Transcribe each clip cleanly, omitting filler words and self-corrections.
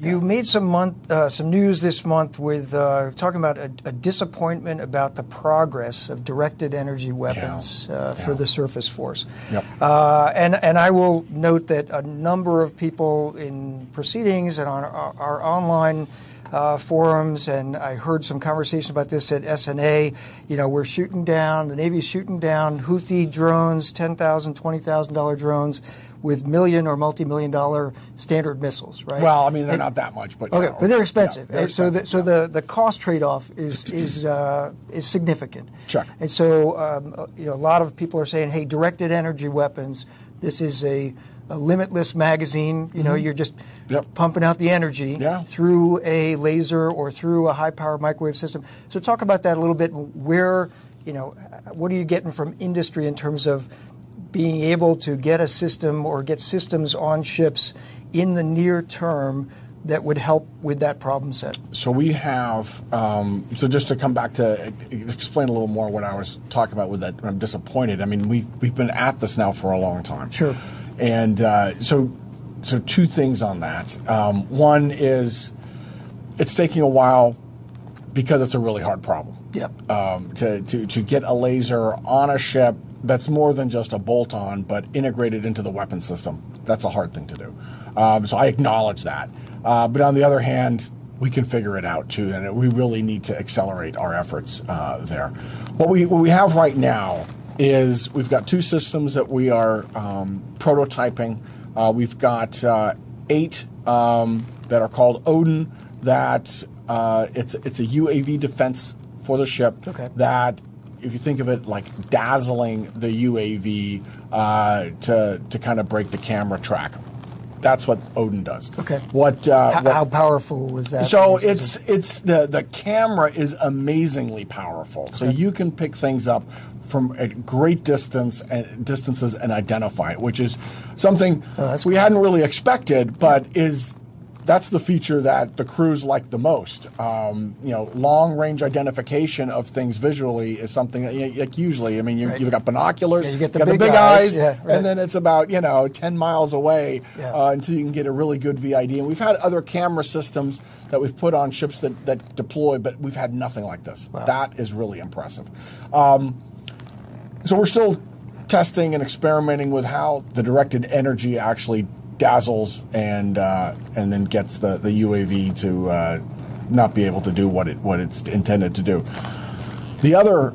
You made some news this month with talking about a disappointment about the progress of directed energy weapons for the surface force. Yep. And I will note that a number of people in proceedings and on our online forums, and I heard some conversation about this at SNA. We're shooting down, the Navy's shooting down Houthi drones, $10,000, $20,000 drones with million or multi-million-dollar standard missiles, right? Well, I mean, they're not that much, but okay, but they're expensive. Yeah, they're expensive. So the cost trade-off is significant. Sure. And so a lot of people are saying, hey, directed energy weapons, this is a limitless magazine. You're just pumping out the energy through a laser or through a high-powered microwave system. So talk about that a little bit. Where, what are you getting from industry in terms of being able to get a system or get systems on ships in the near term that would help with that problem set? So we have, so just to come back to explain a little more what I was talking about with that, I'm disappointed. I mean, we've been at this now for a long time. Sure. And so two things on that. One is it's taking a while because it's a really hard problem. Yep. To get a laser on a ship that's more than just a bolt-on, but integrated into the weapon system. That's a hard thing to do. So I acknowledge that. But on the other hand, we can figure it out too, and we really need to accelerate our efforts there. What we have right now is we've got two systems that we are prototyping. We've got 8 that are called Odin. That it's a UAV defense for the ship. Okay. That, if you think of it like dazzling the UAV to kind of break the camera track. That's what Odin does. Okay. How powerful is that? So it's the camera is amazingly powerful. So you can pick things up from a great distances and identify it, which is something we hadn't really expected, but that's the feature that the crews like the most. Long range identification of things visually is something that, like usually, I mean, you've got binoculars, you get the big eyes, and then it's about 10 miles away until you can get a really good VID. And we've had other camera systems that we've put on ships that deploy, but we've had nothing like this. Wow. That is really impressive. So we're still testing and experimenting with how the directed energy actually dazzles and then gets the UAV to not be able to do what it's intended to do. The other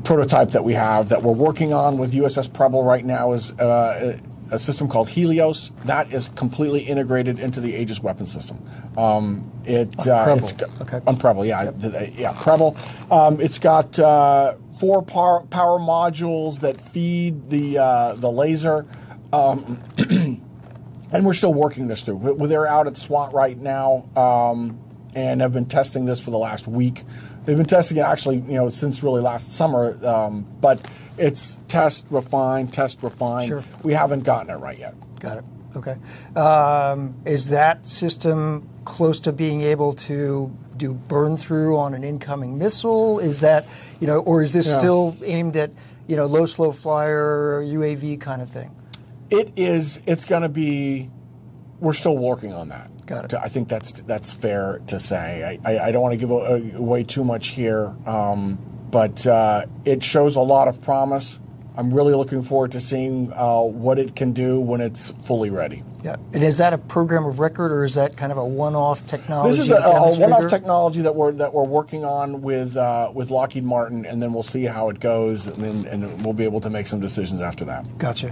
prototype that we have that we're working on with USS Preble right now is a system called Helios that is completely integrated into the Aegis weapon system. Preble. On Preble, Preble. It's got 4 power modules that feed the laser. And we're still working this through. They're out at SWAT right now, and have been testing this for the last week. They've been testing it actually, since really last summer, but it's test, refine. Sure. We haven't gotten it right yet. Got it. Okay. Is that system close to being able to do burn through on an incoming missile? Is that, or is this still aimed at, low, slow flyer, UAV kind of thing? It's going to be, we're still working on that. Got it. I think that's fair to say. I don't want to give away too much here, but it shows a lot of promise. I'm really looking forward to seeing what it can do when it's fully ready. Yeah, and is that a program of record, or is that kind of a one-off technology? This is a one-off technology that we're working on with Lockheed Martin, and then we'll see how it goes, and we'll be able to make some decisions after that. Gotcha.